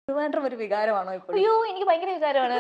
ട്രിവാൻഡ്രം ഒരു വികാരമാണോ ഇപ്പോൾ? അയ്യോ എനിക്ക് ഭയങ്കര വികാരമാണ്.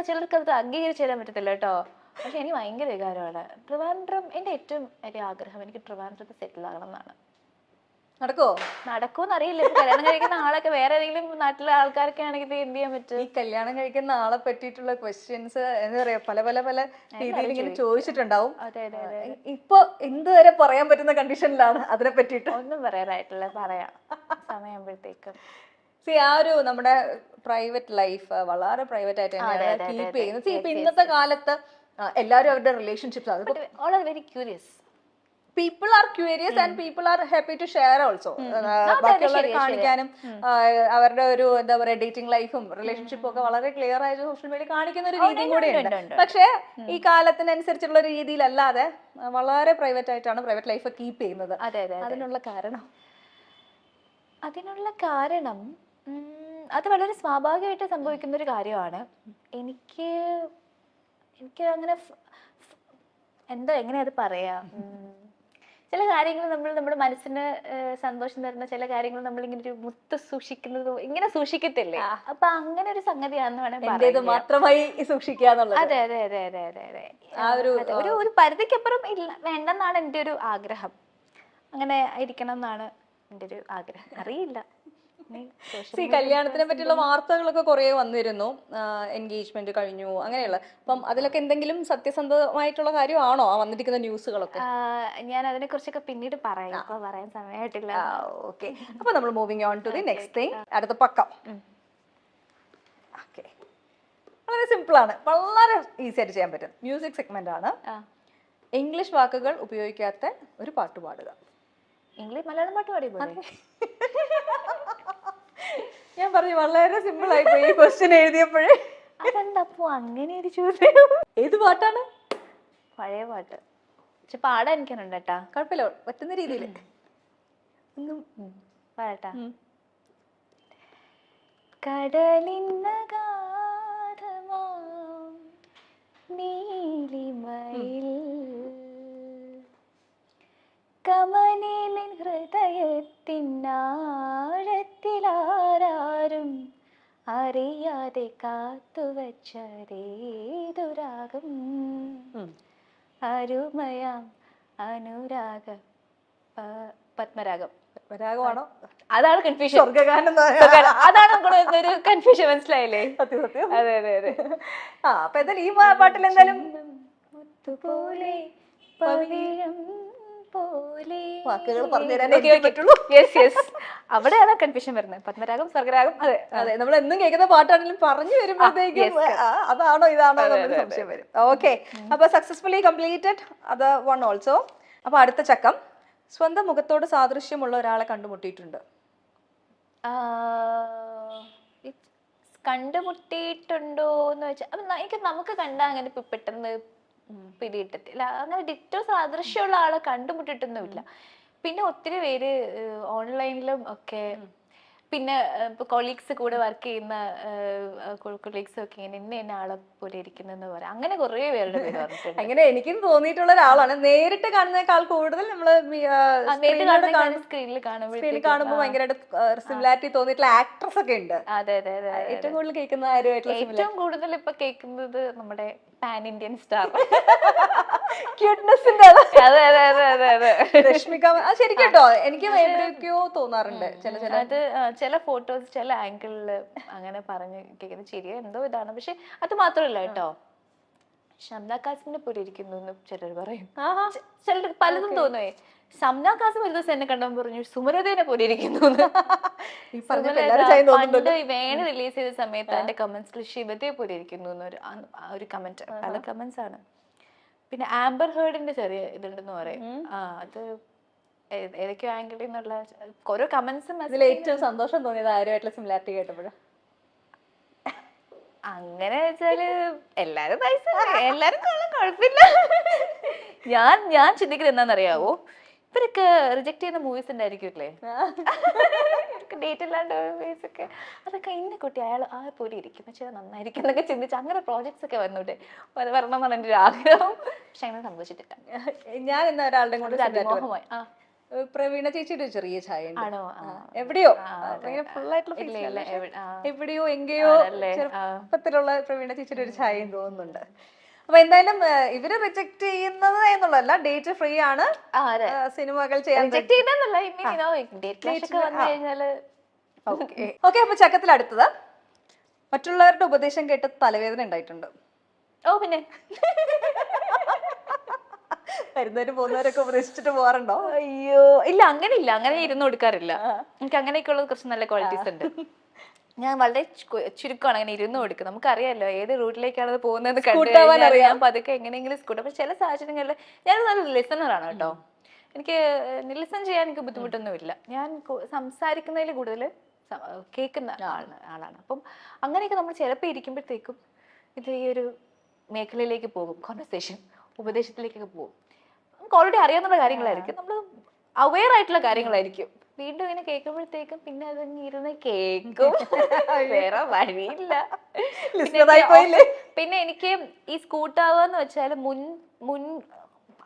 ചിലർക്ക് അത് അംഗീകരിച്ച് തരാൻ പറ്റത്തില്ല കേട്ടോ. പക്ഷെ എനിക്ക് ഭയങ്കര വികാരമാണ് ട്രിവാൻഡ്രം. എൻ്റെ ഏറ്റവും വലിയ ആഗ്രഹം എനിക്ക് ട്രിവാൻഡ്രത്ത് സെറ്റിൽ ആകണം എന്നാണ്. നടക്കോ? നടക്കുമെന്ന് അറിയില്ല. ഇപ്പൊ കല്യാണം കഴിക്കുന്ന ആളൊക്കെ വേറെ ഏതെങ്കിലും നാട്ടിലെ ആൾക്കാരൊക്കെ ആണെങ്കിൽ എന്ത് ചെയ്യാൻ പറ്റും? ഈ കല്യാണം കഴിക്കുന്ന ആളെ പറ്റിയിട്ടുള്ള ക്വസ്റ്റ്യൻസ് എന്താ പറയാ, പല പല പല രീതിയിൽ ഇങ്ങനെ ചോദിച്ചിട്ടുണ്ടാവും. അതെ അതെ അതെ. ഇപ്പൊ എന്തുവരെ പറയാൻ പറ്റുന്ന കണ്ടീഷനിലാണ് അതിനെ പറ്റിയിട്ട്? ഒന്നും പറയാനായിട്ടില്ല, പറയാം സമയമാകുമ്പോഴത്തേക്കും. ആ ഒരു നമ്മുടെ പ്രൈവറ്റ് ലൈഫ് വളരെ പ്രൈവറ്റ് ആയിട്ട് തന്നെയാണ് കീപ്പ് ചെയ്യുന്നത്. ഇപ്പൊ ഇന്നത്തെ കാലത്ത് എല്ലാവരും അവരുടെ relationships all are very curious. People are curious and people are happy to share also. ബാക്കിയുള്ളവരെ കാണിക്കാനും അവരുടെ ഒരു എന്താ പറയാ ഡേറ്റിംഗ് ലൈഫും റിലേഷൻഷിപ്പും ഒക്കെ വളരെ ക്ലിയർ ആയിട്ട് സോഷ്യൽ മീഡിയ കാണിക്കുന്ന ഒരു രീതിയും കൂടെ ഉണ്ട്. പക്ഷേ ഈ കാലത്തിനനുസരിച്ചുള്ള ഒരു രീതിയിലല്ലാതെ വളരെ പ്രൈവറ്റ് ആയിട്ടാണ് പ്രൈവറ്റ് ലൈഫ് കീപ്പ് ചെയ്യുന്നത്. അതിനുള്ള കാരണം അത് വളരെ സ്വാഭാവികമായിട്ട് സംഭവിക്കുന്ന ഒരു കാര്യമാണ്. എനിക്ക് അങ്ങനെ എങ്ങനെ അത് പറയാ, ചില കാര്യങ്ങൾ നമ്മൾ നമ്മുടെ മനസ്സിന് സന്തോഷം തരുന്ന ചില കാര്യങ്ങൾ നമ്മളിങ്ങനെ ഒരു മുത്ത് സൂക്ഷിക്കുന്നത് ഇങ്ങനെ സൂക്ഷിക്കത്തില്ലേ, അപ്പൊ അങ്ങനെ ഒരു സംഗതിയാണെന്ന് വേണമെങ്കിൽ മാത്രമായി സൂക്ഷിക്കുക എന്നുള്ളത്. അതെ അതെ അതെ അതെ അതെ അതെ. ഒരു പരിധിക്കപ്പുറം ഇല്ല വേണ്ടെന്നാണ് എൻ്റെ ഒരു ആഗ്രഹം. അങ്ങനെ ആയിരിക്കണം എന്നാണ് എൻ്റെ ഒരു ആഗ്രഹം. അറിയില്ല, കല്യാണത്തിനെ പറ്റിയുള്ള വാർത്തകളൊക്കെ കുറെ വന്നിരുന്നു. എൻഗേജ്മെന്റ് കഴിഞ്ഞു അങ്ങനെയുള്ള. അപ്പം അതിലൊക്കെ എന്തെങ്കിലും സത്യസന്ധമായിട്ടുള്ള കാര്യമാണോ ആ വന്നിരിക്കുന്ന ന്യൂസുകളൊക്കെ? ഞാൻ അതിനെ കുറിച്ചൊക്കെ പിന്നീട് പറയാം, ഇപ്പൊ പറയാൻ സമയമായിട്ടില്ല. ഓക്കെ, അപ്പൊ നമ്മൾ moving on to the next thing. അടുത്ത പക്കം. ഓക്കെ, വളരെ സിമ്പിൾ ആണ്, വളരെ ഈസി ആയിട്ട് ചെയ്യാൻ പറ്റും. മ്യൂസിക് സെഗ്മെന്റ് ആണ്. ഇംഗ്ലീഷ് വാക്കുകൾ ഉപയോഗിക്കാത്ത ഒരു പാട്ട് പാടുക. മലയാളം പാട്ട് പാടി? ഞാൻ പറഞ്ഞു വളരെ സിമ്പിൾ ആയി പോയി ഈ ക്വസ്റ്റ്യൻ എഴുതിയപ്പോഴേ. അതെന്തപ്പോ അങ്ങനെ ഒരു ചോദ്യം? ഏത് പാട്ടാണ്? പഴയ പാട്ട്. പക്ഷെ പാടാൻ എനിക്കുണ്ട് കേട്ടാ. കുഴപ്പമില്ല, പറ്റുന്ന രീതിയിൽ പാടട്ടാ. കടലിന്നഗാധമാം നീലിമയിൽ കമനിലിൻ ഹൃദയത്തിനാഴത്തിലാരും അറിയാതെ കാത്തുവച്ചതേതുരാഗം അരുമയാം അനുരാഗ പത്മരാഗം. പത്മരാഗമാണോ? അതാണ് കൺഫ്യൂഷൻ. അതാണ് നമ്മുടെ ഒരു കൺഫ്യൂഷൻ, മനസ്സിലായില്ലേ? സത്യം. അതെ അതെ അതെ. അപ്പൊ എന്തായാലും ഈ പാട്ടിൽ എന്തായാലും വാക്കുകൾ അവിടെയാണ് കൺഫ്യൂഷൻ വരുന്നത്. പത്മരാഗം, സ്വർഗരാഗം. അതെ അതെ, നമ്മൾ എന്നും കേൾക്കുന്ന പാട്ടാണെങ്കിലും പറഞ്ഞു വരുമ്പോഴത്തേക്കും അതാണോ ഇതാണോ എന്നൊരു സംശയം വരും. ഓക്കെ, അപ്പൊ സക്സസ്ഫുള്ളി കംപ്ലീറ്റഡ് അത് വൺ ഓൾസോ. അപ്പൊ അടുത്ത ചക്കം. സ്വന്തം മുഖത്തോട് സാദൃശ്യമുള്ള ഒരാളെ കണ്ടുമുട്ടിയിട്ടുണ്ട്. കണ്ടുമുട്ടിയിട്ടുണ്ടോ എന്ന് വെച്ചാൽ എനിക്ക് നമുക്ക് കണ്ടാ അങ്ങനെ പെട്ടെന്ന് പിടിയിട്ടത്തില്ല. അങ്ങനെ ഡിറ്റോ സാദൃശ്യമുള്ള ആളെ കണ്ടുമുട്ടിട്ടൊന്നുമില്ല. പിന്നെ ഒത്തിരി പേര് ഓൺലൈനിലും ഒക്കെ, പിന്നെ ഇപ്പൊ കൊളീഗ്സ് കൂടെ വർക്ക് ചെയ്യുന്ന കൊളീഗ്സ് ഒക്കെ ഇങ്ങനെ എന്നെ ആളെ പോലെ ഇരിക്കുന്നെന്ന് പറയാം. അങ്ങനെ കുറെ പേരുടെ പേര് പറഞ്ഞിട്ടുണ്ട്. അങ്ങനെ എനിക്കും തോന്നിയിട്ടുള്ള ഒരാളാണ്. നേരിട്ട് കാണുന്നേക്കാൾ കൂടുതൽ നമ്മള് സ്ക്രീനിൽ കാണുമ്പോൾ ഭയങ്കരമായിട്ട് സിമിലാരിറ്റി തോന്നിയിട്ടുള്ള ആക്ട്രസ് ഒക്കെ ഉണ്ട്. അതെ അതെ അതെ. ഏറ്റവും കൂടുതൽ കേൾക്കുന്ന ആരുമായിട്ടുള്ള ഏറ്റവും കൂടുതൽ ഇപ്പൊ കേൾക്കുന്നത് നമ്മുടെ പാൻ ഇന്ത്യൻ സ്റ്റാർ ക്യൂട്ട്നെസിന്റെ. അതെ അതെ അതെ അതെ അതെ. രശ്മിക ശരിക്കും കേട്ടോ, എനിക്ക് എവിടെയൊക്കെയോ തോന്നാറുണ്ട് ചില ഫോട്ടോസ് ചില ആംഗിളില് അങ്ങനെ പറഞ്ഞു കേൾക്കുന്നത് ശരിയാ എന്തോ ഇതാണ്. പക്ഷെ അത് മാത്രമല്ല കേട്ടോ, ഷംന കാസിമിനെ പോലെ ഇരിക്കുന്നു എന്ന് ചിലർ പറയും. ചിലർ പലതും തോന്നുവേ. ഷംന കാസിം ഒരു ദിവസം എന്നെ കണ്ടപ്പോൾ പറഞ്ഞു സുമലതേനെ പോലെ ഇരിക്കുന്നു. പണ്ട് വേണ റിലീസ് ചെയ്ത സമയത്ത് എന്റെ കമന്റ്സിൽ ശിവതയെ പോലെ ഇരിക്കുന്നു ഒരു കമന്റ്. പല കമന്റ്സ് ആണ്. പിന്നെ ആംബർ ഹേർഡിന്റെ ചെറിയ ഇതുണ്ടെന്ന് പറയും. അത് ഏതൊക്കെയോ ആംഗിളിൽ നിന്നുള്ള ഓരോ കമന്റ്സും. ഏറ്റവും സന്തോഷം തോന്നിയത് ആരുമായിട്ടുള്ള സിമിലാരിറ്റി കേട്ടപ്പോഴാ? അങ്ങനെ വെച്ചാല് എല്ലാരും എല്ലാരും കുഴപ്പമില്ല. ഞാൻ ചിന്തിക്കുന്നത് എന്താണെന്നറിയാവോ, ഇവരൊക്കെ റിജക്ട് ചെയ്യുന്ന മൂവീസ് ഉണ്ടായിരിക്കുമല്ലേ, ഡേറ്റ് ഇല്ലാണ്ട് മൂവീസൊക്കെ, അതൊക്കെ ഇന്ന കുട്ടി അയാൾ ആ പോലെ ഇരിക്കും പക്ഷെ നന്നായിരിക്കും എന്നൊക്കെ ചിന്തിച്ച് അങ്ങനെ പ്രോജക്ട്സ് ഒക്കെ വന്നോട്ടെ വരണം എന്നാണ് എൻ്റെ ഒരു ആഗ്രഹം. പക്ഷെ അങ്ങനെ സംഭവിച്ചിട്ടില്ല. ഞാൻ ഇന്ന് ഒരാളുടെ കൂടെ അതിമോഹമായി പ്രവീണ ചേച്ചിയുടെ ഒരു ചെറിയ ഛായ ഉണ്ട്. ആണോ? എവിടെയോ ഫുൾ ആയിട്ടുള്ള ഇല്ല, face ഇല്ല, അല്ല, ആ. എവിടെയോ എങ്കയോ ആണല്ലേ? ചെറുപ്പത്തിലുള്ള പ്രവീണ ചേച്ചിയുടെ ഒരു ഛായയും തോന്നുന്നുണ്ട്. അപ്പൊ എന്തായാലും ഇവര് റിജക്ട് ചെയ്യുന്നത് എന്നുള്ളതല്ല, ഡേറ്റ് ഫ്രീ ആണ്, സിനിമകൾ ചെയ്യാൻ റിജക്ട് ചെയ്യുന്നല്ല, ഡേറ്റ് ക്ലാഷ് ഒക്കെ വന്നു കഴിഞ്ഞാല്. ഓക്കെ. അപ്പൊ ചക്കത്തിൽ അടുത്തത്, മറ്റുള്ളവരുടെ ഉപദേശം കേട്ട് തലവേദന ഉണ്ടായിട്ടുണ്ട്. ഓ പിന്നെ വരുന്നവരും പോകുന്നവരൊക്കെ ഉപദേശിച്ചിട്ട് പോകാറുണ്ടോ? അയ്യോ ഇല്ല, അങ്ങനെ ഇല്ല, അങ്ങനെ ഇരുന്ന് കൊടുക്കാറില്ല. എനിക്ക് അങ്ങനെയൊക്കെ ഉള്ളത് കുറച്ച് നല്ല ക്വാളിറ്റീസ് ഉണ്ട്. ഞാൻ വളരെ ചുരുക്കമാണ് അങ്ങനെ ഇരുന്ന് കൊടുക്കുക. നമുക്കറിയാലോ ഏത് റൂട്ടിലേക്കാണ് പോകുന്നത് കണ്ടു കഴിഞ്ഞാൽ ഞാൻ പതുക്കെ എങ്ങനെയെങ്കിലും സ്കൂട്ട്. പക്ഷെ ചില സാഹചര്യങ്ങളിൽ ഞാൻ നല്ല ലിസണറാണ് കേട്ടോ. എനിക്ക് ലിസൺ ചെയ്യാൻ എനിക്ക് ബുദ്ധിമുട്ടൊന്നുമില്ല. ഞാൻ സംസാരിക്കുന്നതിൽ കൂടുതൽ കേൾക്കുന്ന ആളാണ്. അപ്പം അങ്ങനെയൊക്കെ നമ്മൾ ചിലപ്പോൾ ഇരിക്കുമ്പോഴത്തേക്കും ഇത് ഈ ഒരു മേഖലയിലേക്ക് പോകും, കോൺവെർസേഷൻ ഉപദേശത്തിലേക്കൊക്കെ പോകും. നമുക്ക് ഓൾറെഡി അറിയാവുന്ന കാര്യങ്ങളായിരിക്കും, നമ്മൾ അവെയർ ആയിട്ടുള്ള കാര്യങ്ങളായിരിക്കും. വീണ്ടും ഇങ്ങനെ കേൾക്കുമ്പോഴത്തേക്കും പിന്നെ അതങ്ങ് ഇരുന്ന് കേൾക്കും, വേറെ വഴിയില്ല. പിന്നെ എനിക്ക് ഈ സ്കൂട്ടാവുക വെച്ചാൽ മുൻ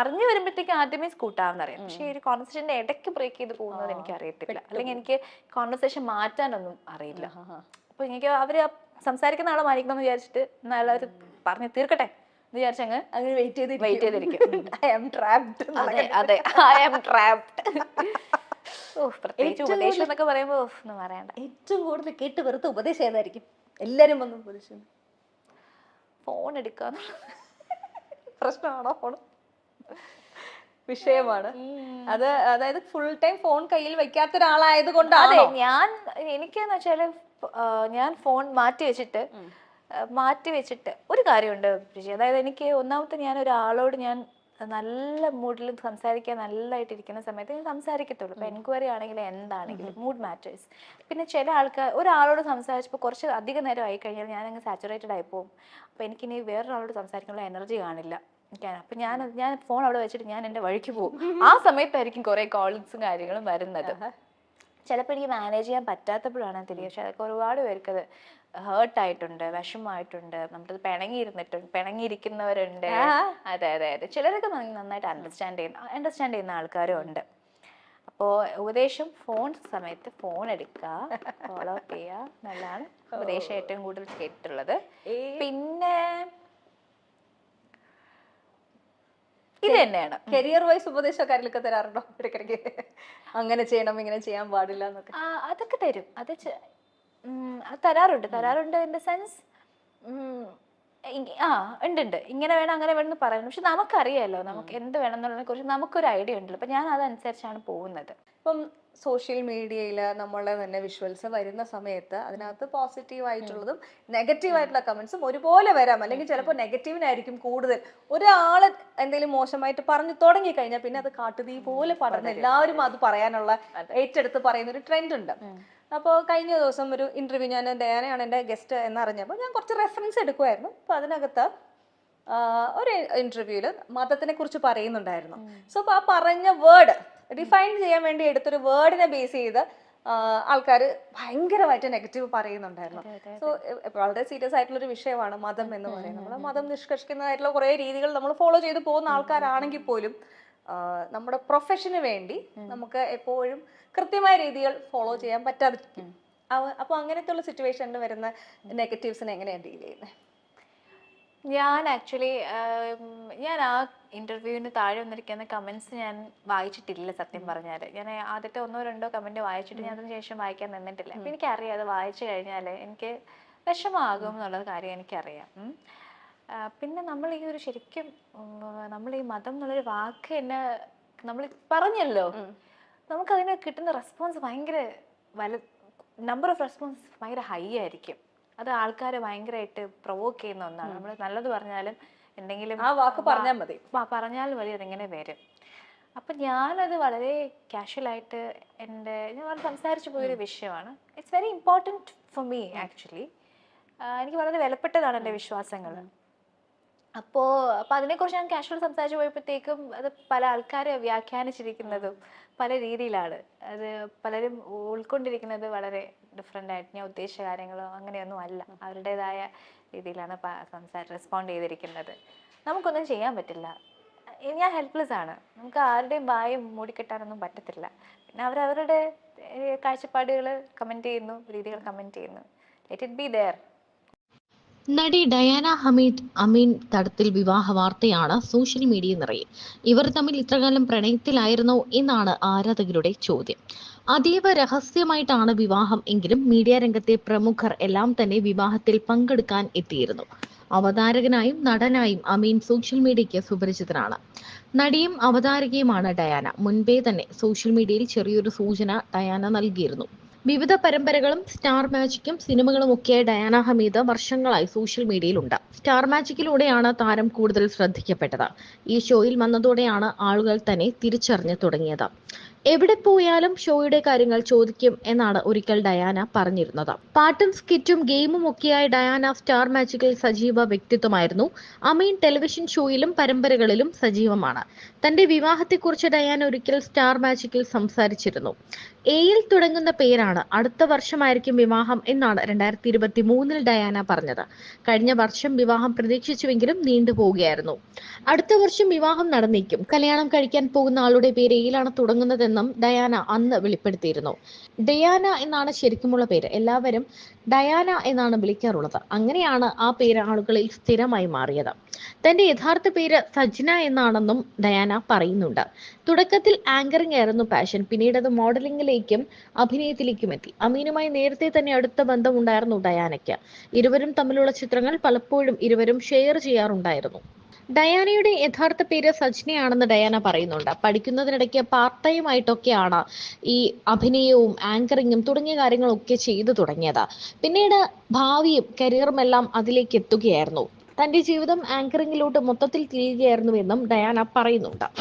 അറിഞ്ഞു വരുമ്പോഴത്തേക്കും ആദ്യമേ സ്കൂട്ടാവുന്ന അറിയാം. പക്ഷെ ഈ ഒരു കോൺവെർസേഷന്റെ ഇടയ്ക്ക് ബ്രേക്ക് ചെയ്ത് പോകുന്നത് എനിക്ക് അറിയത്തില്ല, അല്ലെങ്കിൽ എനിക്ക് കോൺവെർസേഷൻ മാറ്റാനൊന്നും അറിയില്ല. അപ്പൊ എനിക്ക് അവര് സംസാരിക്കുന്ന ആളെ മാനിക്കണം എന്ന് വിചാരിച്ചിട്ട് നല്ലൊരു പറഞ്ഞ് തീർക്കട്ടെ എന്ന് വിചാരിച്ചങ്ങ് വെയിറ്റ് ചെയ്തിരിക്കും. അതെ, ഐ ആം ട്രാപ്ഡ്. പ്രത്യേകിച്ച് ഉപദേശം എന്നൊക്കെ പറയുമ്പോ ഒന്നും പറയണ്ട. ഏറ്റവും കൂടുതൽ കേട്ട് വെറുത്ത ഉപദേശം ഏതായിരിക്കും? എല്ലാരും വന്ന് ഉപദേശം ഫോൺ എടുക്കാന്ന് പ്രശ്നമാണോ? ഫോൺ വിഷയമാണ് അത്. അതായത് ഫുൾ ടൈം ഫോൺ കയ്യിൽ വെക്കാത്ത ഒരാളായത് കൊണ്ടാണ്. എനിക്കെന്ന് വെച്ചാല് ഞാൻ ഫോൺ മാറ്റി വെച്ചിട്ട് ഒരു കാര്യമുണ്ട്. അതായത് എനിക്ക് ഒന്നാമത്തെ, ഞാൻ ഒരാളോട് ഞാൻ നല്ല മൂഡിൽ സംസാരിക്കാൻ നല്ലതായിട്ട് ഇരിക്കുന്ന സമയത്ത് ഞാൻ സംസാരിക്കത്തുള്ളൂ. ഇപ്പൊ എൻക്വയറി ആണെങ്കിലും എന്താണെങ്കിലും മൂഡ് മാറ്റേഴ്സ്. പിന്നെ ചില ആൾക്കാർ ഒരാളോട് സംസാരിച്ചപ്പോൾ കുറച്ച് അധികം നേരം ആയി കഴിഞ്ഞാൽ ഞാൻ അങ്ങ് സാച്ചുറേറ്റഡ് ആയി പോകും. അപ്പൊ എനിക്കിനി വേറൊരാളോട് സംസാരിക്കാനുള്ള എനർജി കാണില്ല. അപ്പൊ ഞാൻ ഫോൺ അവിടെ വെച്ചിട്ട് ഞാൻ എൻ്റെ വഴിക്ക് പോകും. ആ സമയത്തായിരിക്കും കുറെ കോൾസും കാര്യങ്ങളും വരുന്നത്. ചിലപ്പോൾ എനിക്ക് മാനേജ് ചെയ്യാൻ പറ്റാത്തപ്പോഴാണ് തിരികെ. പക്ഷെ അതൊക്കെ ഒരുപാട് പേർക്ക് അത് ഹേർട്ടായിട്ടുണ്ട്, വിഷമമായിട്ടുണ്ട്, നമ്മളത് പിണങ്ങിയിരിക്കുന്നവരുണ്ട്. അതെ, ചിലരൊക്കെ നന്നായിട്ട് അണ്ടർസ്റ്റാൻഡ് ചെയ്യുന്ന ആൾക്കാരും ഉണ്ട്. അപ്പോൾ ഉപദേശം, ഫോൺ സമയത്ത് ഫോൺ എടുക്കുക, ഫോളോ അപ്പ് ചെയ്യുക എന്നുള്ളതാണ് ഉപദേശം ഏറ്റവും കൂടുതൽ കേട്ടിട്ടുള്ളത്. പിന്നെ ഇത് തന്നെയാണ്. കരിയർ വൈസ് ഉപദേശമൊക്കെ ആരെങ്കിലൊക്കെ തരാറുണ്ടോ ഇടയ്ക്കിടയ്ക്ക്? അങ്ങനെ ചെയ്യണം, ഇങ്ങനെ ചെയ്യാൻ പാടില്ല എന്നൊക്കെ. അതൊക്കെ തരും. അത് തരാറുണ്ട് ഇൻ ദ സെൻസ് ഉണ്ട്. ഇങ്ങനെ വേണം അങ്ങനെ വേണം എന്ന് പറയുന്നു. പക്ഷെ നമുക്കറിയാലോ നമുക്ക് എന്ത് വേണം എന്നുള്ളതിനെ കുറിച്ച് നമുക്കൊരു ഐഡിയ ഉണ്ടല്ലോ. അപ്പൊ ഞാൻ അതനുസരിച്ചാണ് പോകുന്നത്. ഇപ്പം സോഷ്യൽ മീഡിയയിൽ നമ്മളെ തന്നെ വിഷ്വൽസ് വരുന്ന സമയത്ത് അതിനകത്ത് പോസിറ്റീവ് ആയിട്ടുള്ളതും നെഗറ്റീവ് ആയിട്ടുള്ള കമന്റ്സും ഒരുപോലെ വരാം. അല്ലെങ്കിൽ ചിലപ്പോൾ നെഗറ്റീവിനായിരിക്കും കൂടുതൽ. ഒരാള് എന്തെങ്കിലും മോശമായിട്ട് പറഞ്ഞു തുടങ്ങി കഴിഞ്ഞാൽ പിന്നെ അത് കാട്ടുതീ പോലെ പടർന്ന് എല്ലാവരും അത് പറയാനുള്ള ഏറ്റെടുത്ത് പറയുന്ന ഒരു ട്രെൻഡ് ഉണ്ട്. അപ്പോൾ കഴിഞ്ഞ ദിവസം ഒരു ഇന്റർവ്യൂ, ഞാൻ ഡയാനയാണ് എൻ്റെ ഗസ്റ്റ് എന്നറിഞ്ഞപ്പോൾ ഞാൻ കുറച്ച് റെഫറൻസ് എടുക്കുമായിരുന്നു. അപ്പോൾ അതിനകത്ത് ഒരു ഇന്റർവ്യൂവിൽ മതത്തിനെ കുറിച്ച് പറയുന്നുണ്ടായിരുന്നു. സോ അപ്പോൾ ആ പറഞ്ഞ വേർഡ് ഡിഫൈൻ ചെയ്യാൻ വേണ്ടി എടുത്തൊരു വേർഡിനെ ബേസ് ചെയ്ത് ആൾക്കാർ ഭയങ്കരമായിട്ട് നെഗറ്റീവ് പറയുന്നുണ്ടായിരുന്നു. സോ വളരെ സീരിയസ് ആയിട്ടുള്ള ഒരു വിഷയമാണ് മതം എന്ന് പറയുന്നത്. നമ്മൾ മതം നിഷ്കർഷിക്കുന്നതായിട്ടുള്ള കുറേ രീതികൾ നമ്മൾ ഫോളോ ചെയ്ത് പോകുന്ന ആൾക്കാരാണെങ്കിൽ പോലും നമ്മുടെ പ്രൊഫഷന് വേണ്ടി നമുക്ക് എപ്പോഴും കൃത്യമായ രീതികൾ ഫോളോ ചെയ്യാൻ പറ്റാതിരിക്കും. അപ്പോൾ അങ്ങനത്തെ ഉള്ള സിറ്റുവേഷനിൽ വരുന്ന നെഗറ്റീവ്സിനെ എങ്ങനെയാണ് ഡീൽ ചെയ്യുന്നത്? ഞാൻ ആക്ച്വലി ഞാൻ ആ ഇന്റർവ്യൂവിന് താഴെ വന്നിരിക്കുന്ന കമന്റ്സ് ഞാൻ വായിച്ചിട്ടില്ല സത്യം പറഞ്ഞാൽ. ഞാൻ ആദ്യത്തെ 1-2 കമന്റ് വായിച്ചിട്ട് ഞാൻ അതിന് ശേഷം വായിക്കാൻ നിന്നിട്ടില്ല. അപ്പൊ എനിക്കറിയാം അത് വായിച്ചു കഴിഞ്ഞാൽ എനിക്ക് വിഷമമാകും എന്നുള്ള കാര്യം എനിക്കറിയാം. പിന്നെ നമ്മൾ ഈ ഒരു ശരിക്കും നമ്മൾ ഈ മതം എന്നുള്ളൊരു വാക്ക് തന്നെ നമ്മൾ പറഞ്ഞല്ലോ, നമുക്കതിന് കിട്ടുന്ന റെസ്പോൺസ് ഭയങ്കര നമ്പർ ഓഫ് റെസ്പോൺസ് ഭയങ്കര ഹൈ ആയിരിക്കും. അത് ആൾക്കാരെ ഭയങ്കരമായിട്ട് പ്രൊവോക്ക് ചെയ്യുന്ന ഒന്നാണ്. നമ്മൾ നല്ലത് പറഞ്ഞാലും എന്തെങ്കിലും ആ വാക്ക് പറഞ്ഞാൽ മതി അതിങ്ങനെ വരും. അപ്പം ഞാനത് വളരെ കാഷ്വലായിട്ട് ഞാൻ സംസാരിച്ചു പോയൊരു വിഷയമാണ്. It's very important for me actually. എനിക്ക് വളരെ വിലപ്പെട്ടതാണ് എൻ്റെ വിശ്വാസങ്ങൾ. അപ്പോൾ അതിനെക്കുറിച്ച് ഞാൻ കാഷ്വൽ സംസാരിച്ച് പോയപ്പോഴത്തേക്കും അത് പല ആൾക്കാരെ വ്യാഖ്യാനിച്ചിരിക്കുന്നതും പല രീതിയിലാണ്. അത് പലരും ഉൾക്കൊണ്ടിരിക്കുന്നത് വളരെ ഡിഫറെൻ്റ് ആയിട്ട്. ഞാൻ ഉദ്ദേശിച്ച കാര്യങ്ങളോ അങ്ങനെയൊന്നും അല്ല, അവരുടേതായ രീതിയിലാണ് റെസ്പോണ്ട് ചെയ്തിരിക്കുന്നത്. നമുക്കൊന്നും ചെയ്യാൻ പറ്റില്ല. ഞാൻ ഹെൽപ്ലെസ് ആണ്. നമുക്ക് ആരുടെയും വായും മൂടിക്കെട്ടാനൊന്നും പറ്റത്തില്ല. പിന്നെ അവരവരുടെ കാഴ്ചപ്പാടുകൾ കമന്റ് ചെയ്യുന്നു, രീതികൾ കമന്റ് ചെയ്യുന്നു. Let it be there. നടി ഡയാന ഹമീദ് അമീൻ തടത്തിൽ വിവാഹ വാർത്തയാണ് സോഷ്യൽ മീഡിയ നിറയെ. ഇവർ തമ്മിൽ ഇത്രകാലം പ്രണയത്തിലായിരുന്നോ എന്നാണ് ആരാധകരുടെ ചോദ്യം. അതീവ രഹസ്യമായിട്ടാണ് വിവാഹം എങ്കിലും മീഡിയ രംഗത്തെ പ്രമുഖർ എല്ലാം തന്നെ വിവാഹത്തിൽ പങ്കെടുക്കാൻ എത്തിയിരുന്നു. അവതാരകനായും നടനായും അമീൻ സോഷ്യൽ മീഡിയയ്ക്ക് സുപരിചിതനാണ്. നടിയും അവതാരകയുമാണ് ഡയാന. മുൻപേ തന്നെ സോഷ്യൽ മീഡിയയിൽ ചെറിയൊരു സൂചന ഡയാന നൽകിയിരുന്നു. വിവിധ പരമ്പരകളും സ്റ്റാർ മാജിക്കും സിനിമകളും ഒക്കെയായി ഡയാന ഹമീദ് വർഷങ്ങളായി സോഷ്യൽ മീഡിയയിലുണ്ട്. സ്റ്റാർ മാജിക്കിലൂടെയാണ് താരം കൂടുതൽ ശ്രദ്ധിക്കപ്പെട്ടത്. ഈ ഷോയിൽ വന്നതോടെയാണ് ആളുകൾ തന്നെ തിരിച്ചറിഞ്ഞു തുടങ്ങിയത്. എവിടെ പോയാലും ഷോയുടെ കാര്യങ്ങൾ ചോദിക്കും എന്നാണ് ഒരിക്കൽ ഡയാന പറഞ്ഞിരുന്നത്. പാട്ടും സ്കിറ്റും ഗെയിമും ഒക്കെയായി ഡയാന സ്റ്റാർ മാജിക്കിൽ സജീവ വ്യക്തിത്വമായിരുന്നു. അമീൻ ടെലിവിഷൻ ഷോയിലും പരമ്പരകളിലും സജീവമാണ്. തന്റെ വിവാഹത്തെക്കുറിച്ച് ഡയാന ഒരിക്കൽ സ്റ്റാർ മാജിക്കിൽ സംസാരിച്ചിരുന്നു. എയിൽ തുടങ്ങുന്ന പേരാണ്. അടുത്ത വർഷമായിരിക്കും വിവാഹം എന്നാണ് 2023 ഡയാന പറഞ്ഞത്. കഴിഞ്ഞ വർഷം വിവാഹം പ്രതീക്ഷിച്ചുവെങ്കിലും നീണ്ടുപോവുകയായിരുന്നു. അടുത്ത വർഷം വിവാഹം നടന്നേക്കും. കല്യാണം കഴിക്കാൻ പോകുന്ന ആളുടെ പേര് എയിലാണ് തുടങ്ങുന്നതെന്നും ഡയാന അന്ന് വെളിപ്പെടുത്തിയിരുന്നു. ഡയാന എന്നാണ് ശരിക്കുമുള്ള പേര്. എല്ലാവരും ഡയാന എന്നാണ് വിളിക്കാറുള്ളത്. അങ്ങനെയാണ് ആ പേര് ആളുകളിൽ സ്ഥിരമായി മാറിയത്. തന്റെ യഥാർത്ഥ പേര് സജ്ന എന്നാണെന്നും ഡയാന പറയുന്നുണ്ട്. തുടക്കത്തിൽ ആങ്കറിംഗ് ആയിരുന്നു പാഷൻ. പിന്നീട് അത് മോഡലിംഗിലേക്കും അഭിനയത്തിലേക്കും എത്തി. അമീനുമായി നേരത്തെ തന്നെ അടുത്ത ബന്ധം ഉണ്ടായിരുന്നു ഡയാനയ്ക്ക്. ഇരുവരും തമ്മിലുള്ള ചിത്രങ്ങൾ പലപ്പോഴും ഇരുവരും ഷെയർ ചെയ്യാറുണ്ടായിരുന്നു. ഡയാനയുടെ യഥാർത്ഥ പേര് സജ്നയാണെന്ന് ഡയാന പറയുന്നുണ്ട്. പഠിക്കുന്നതിനിടയ്ക്ക് പാർട്ട് ടൈം ആയിട്ടൊക്കെയാണ് ഈ അഭിനയവും ആങ്കറിങ്ങും തുടങ്ങിയ കാര്യങ്ങളൊക്കെ ചെയ്തു തുടങ്ങിയത്. പിന്നീട് ഭാവിയും കരിയറും എല്ലാം അതിലേക്ക് എത്തുകയായിരുന്നു. തന്റെ ജീവിതം ആങ്കറിങ്ങിലോട്ട് മൊത്തത്തിൽ തിരിയുകയായിരുന്നുവെന്നും ഡയാന പറയുന്നുണ്ട്.